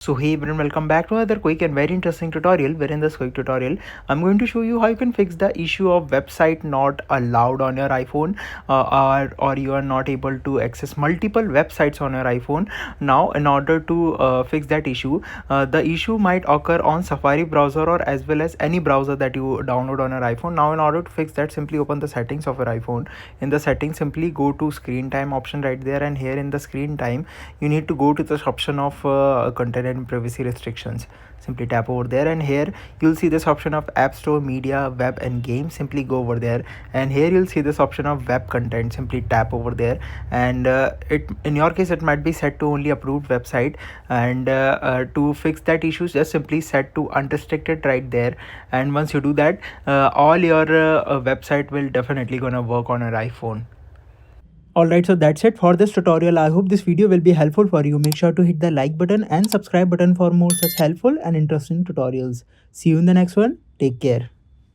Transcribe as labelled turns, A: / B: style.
A: So hey everyone, welcome back to another quick and very interesting tutorial. Where in this quick tutorial I'm going to show you how you can fix the issue of website not allowed on your iPhone, or you are not able to access multiple websites on your iPhone. Now in order to fix that issue, the issue might occur on Safari browser or as well as any browser that you download on your iPhone. Now in order to fix that, simply open the settings of your iPhone. In the settings, simply go to screen time option right there, and here in the screen time you need to go to this option of content and privacy restrictions. Simply tap over there, and here you'll see this option of App Store, Media, Web and Games. Simply go over there, and here you'll see this option of Web Content. Simply tap over there, and it in your case it might be set to only approved website. And to fix that issue, just simply set to unrestricted right there. And once you do that, all your website will definitely gonna work on your iPhone. Alright, so that's it for this tutorial. I hope this video will be helpful for you. Make sure to hit the like button and subscribe button for more such helpful and interesting tutorials. See you in the next one. Take care.